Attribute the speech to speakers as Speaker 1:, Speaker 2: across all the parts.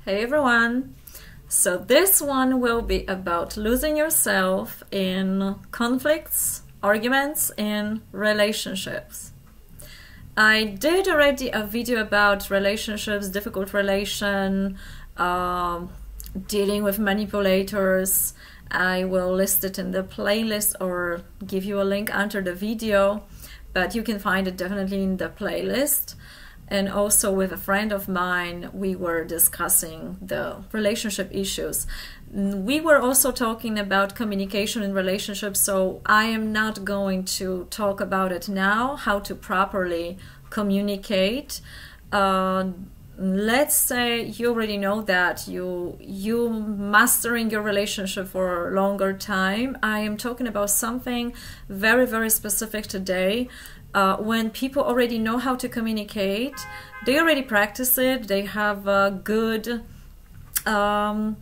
Speaker 1: Hey everyone! So this one will be about losing yourself in conflicts, arguments, in relationships. I did already a video about relationships, difficult relation, dealing with manipulators. I will list it in the playlist or give you a link under the video, but you can find it definitely in the playlist. And also with a friend of mine, we were discussing the relationship issues. We were also talking about communication in relationships, so I am not going to talk about it now, how to properly communicate. Let's say you already know that you mastering your relationship for a longer time. I am talking about something very, very specific today. When people already know how to communicate, they already practice it, they have a good, they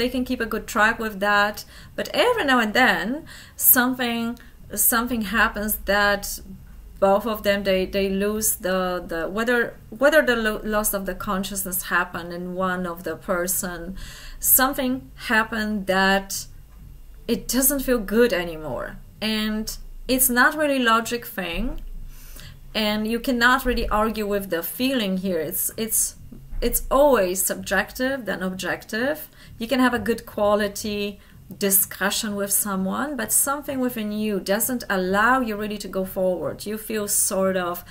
Speaker 1: can keep a good track with that. But every now and then, something happens that both of them they lose the whether the loss of the consciousness happened in one of the person, something happened that it doesn't feel good anymore, and it's not really logic thing, and you cannot really argue with the feeling here. It's always subjective than objective. You can have a good quality discussion with someone, but something within you doesn't allow you really to go forward. You feel sort of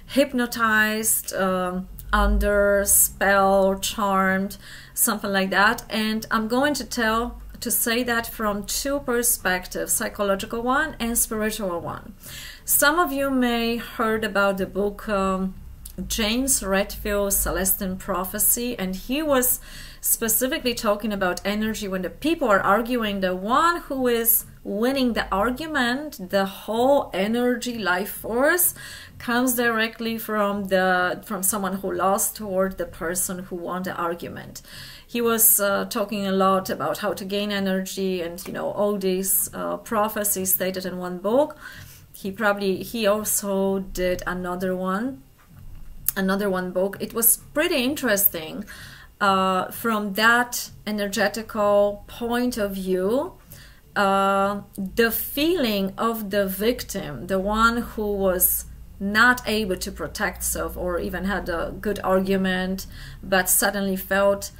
Speaker 1: hypnotized, under spell, charmed, something like that. And I'm going to say that from two perspectives, psychological one and spiritual one. Some of you may heard about the book James Redfield's Celestine Prophecy, and he was specifically talking about energy. When the people are arguing, the one who is winning the argument, the whole energy life force comes directly from someone who lost toward the person who won the argument. He was talking a lot about how to gain energy, and all these prophecies stated in one book. He also did another one book. It was pretty interesting from that energetical point of view. The feeling of the victim, the one who was not able to protect self or even had a good argument, but suddenly felt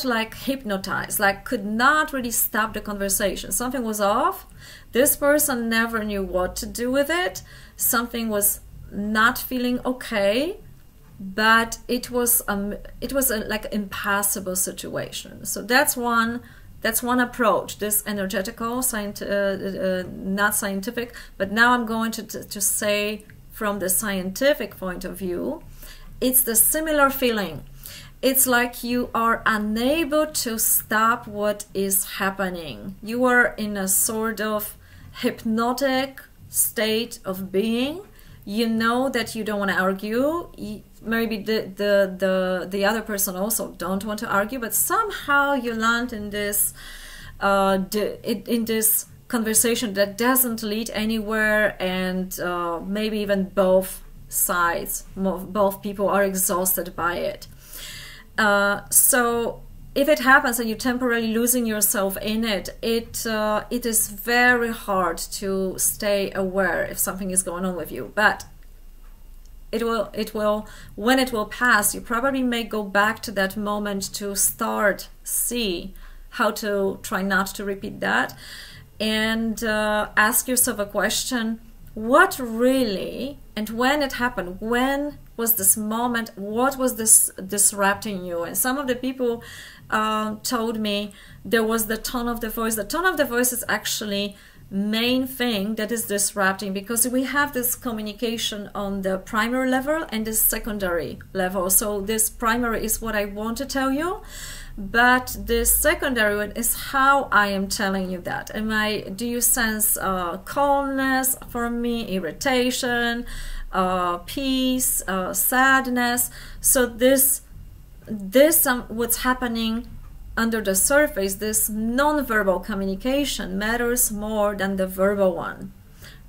Speaker 1: like hypnotized, like could not really stop the conversation. Something was off. This person never knew what to do with it. Something was not feeling okay, but it was like an impossible situation. So that's one approach, this energetical, not scientific, but now I'm going to say from the scientific point of view, it's the similar feeling. It's like you are unable to stop what is happening. You are in a sort of hypnotic state of being. You know that you don't want to argue. Maybe the other person also don't want to argue, but somehow you land in this conversation that doesn't lead anywhere, and maybe even both sides, both people are exhausted by it. So if it happens and you're temporarily losing yourself in it, it is very hard to stay aware if something is going on with you. But when it will pass, you probably may go back to that moment to see how to try not to repeat that, and ask yourself a question: what really, and when it happened, when was this moment, what was this disrupting you? And some of the people told me there was the tone of the voice. The tone of the voice is actually main thing that is disrupting, because we have this communication on the primary level and the secondary level. So this primary is what I want to tell you, but the secondary one is how I am telling you that. Do you sense calmness from me, irritation, peace, sadness? So this what's happening under the surface, this non-verbal communication matters more than the verbal one,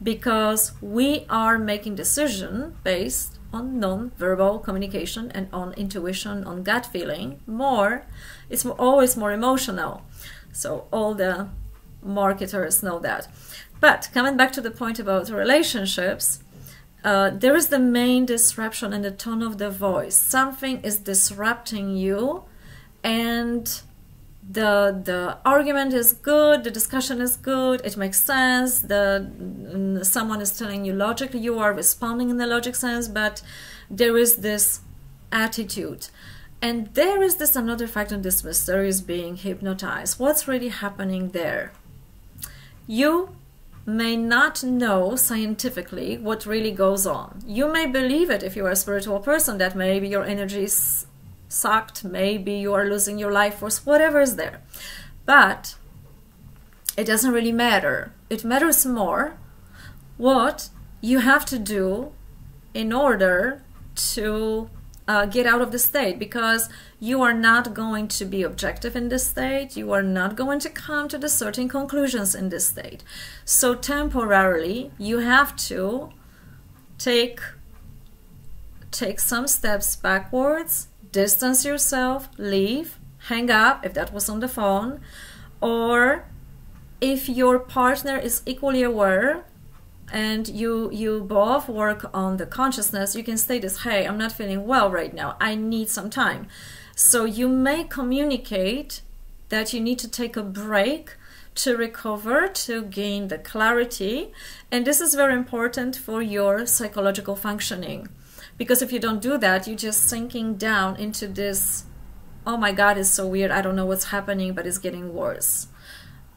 Speaker 1: because we are making decision based on non-verbal communication and on intuition, on gut feeling. More, it's always more emotional. So all the marketers know that. But coming back to the point about relationships, there is the main disruption in the tone of the voice. Something is disrupting you, and the argument is good, the discussion is good, it makes sense, someone is telling you logically, you are responding in the logic sense, but there is this attitude. And there is this another fact in this mysterious being hypnotized. What's really happening there? You may not know scientifically what really goes on. You may believe it if you are a spiritual person, that maybe your energy is sucked, maybe you are losing your life force, whatever is there. But it doesn't really matter. It matters more what you have to do in order to get out of the state, because you are not going to be objective in this state. You are not going to come to the certain conclusions in this state. So temporarily, you have to take some steps backwards, distance yourself, leave, hang up if that was on the phone, or if your partner is equally aware and you both work on the consciousness, you can say this: hey, I'm not feeling well right now, I need some time. So you may communicate that you need to take a break to recover, to gain the clarity, and this is very important for your psychological functioning. Because if you don't do that, you're just sinking down into this, oh my God, it's so weird, I don't know what's happening, but it's getting worse.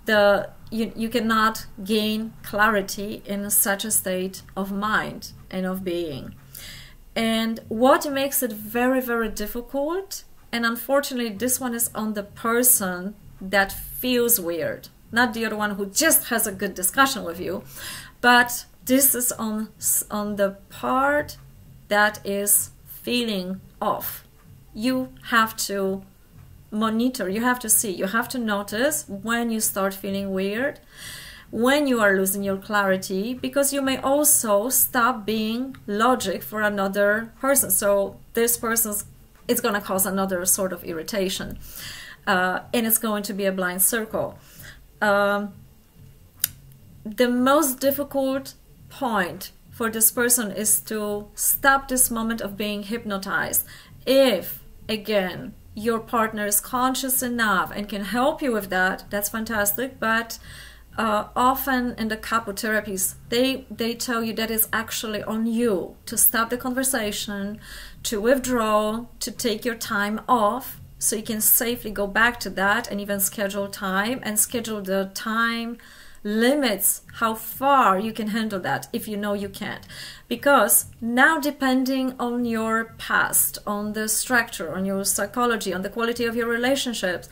Speaker 1: You cannot gain clarity in such a state of mind and of being. And what makes it very, very difficult, and unfortunately this one is on the person that feels weird, not the other one who just has a good discussion with you, but this is on the part that is feeling off. You have to monitor, you have to see, you have to notice when you start feeling weird, when you are losing your clarity, because you may also stop being logic for another person. So this person's, it's going to cause another sort of irritation, and it's going to be a blind circle. The most difficult point for this person is to stop this moment of being hypnotized. If, again, your partner is conscious enough and can help you with that, that's fantastic. But often in the couple therapies, they tell you that it's actually on you to stop the conversation, to withdraw, to take your time off, so you can safely go back to that, and even schedule time, and schedule the time limits how far you can handle that if you know you can't. Because now, depending on your past, on the structure, on your psychology, on the quality of your relationships,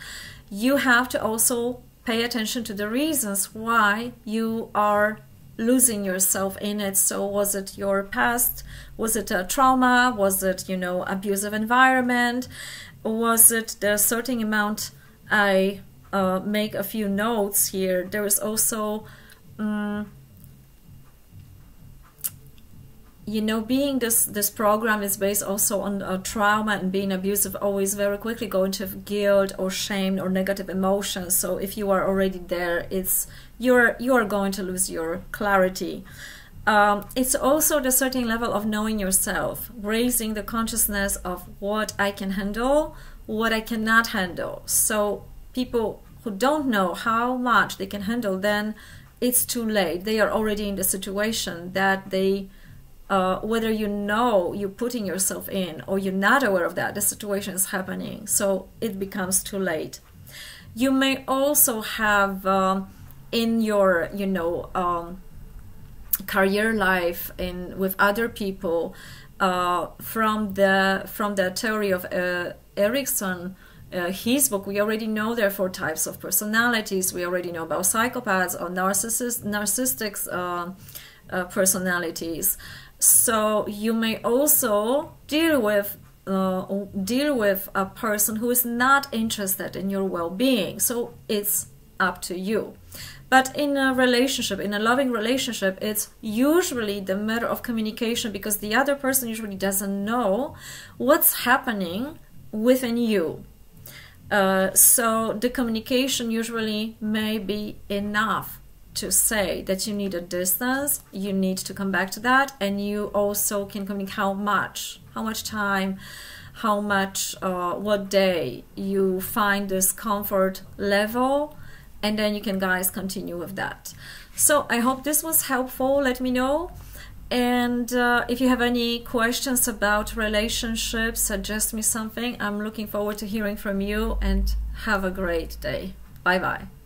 Speaker 1: you have to also pay attention to the reasons why you are losing yourself in it. So was it your past? Was it a trauma? Was it, abusive environment? Was it the certain amount? I make a few notes here. There is also being this program is based also on trauma, and being abusive always very quickly go into guilt or shame or negative emotions. So if you are already there, you are going to lose your clarity. It's also the certain level of knowing yourself, raising the consciousness of what I can handle, what I cannot handle. So people who don't know how much they can handle, then it's too late. They are already in the situation that they, whether you're putting yourself in or you're not aware of that, the situation is happening. So it becomes too late. You may also have in your, career life with other people, from the theory of Erickson, his book, we already know there are 4 types of personalities. We already know about psychopaths or narcissistic personalities. So you may also deal with a person who is not interested in your well-being. So it's up to you. But in a relationship, in a loving relationship, it's usually the matter of communication, because the other person usually doesn't know what's happening within you. So the communication usually may be enough to say that you need a distance, you need to come back to that, and you also can communicate how much time, how much, what day you find this comfort level, and then you can, guys, continue with that. So I hope this was helpful. Let me know. And if you have any questions about relationships, suggest me something. I'm looking forward to hearing from you, and have a great day. Bye-bye.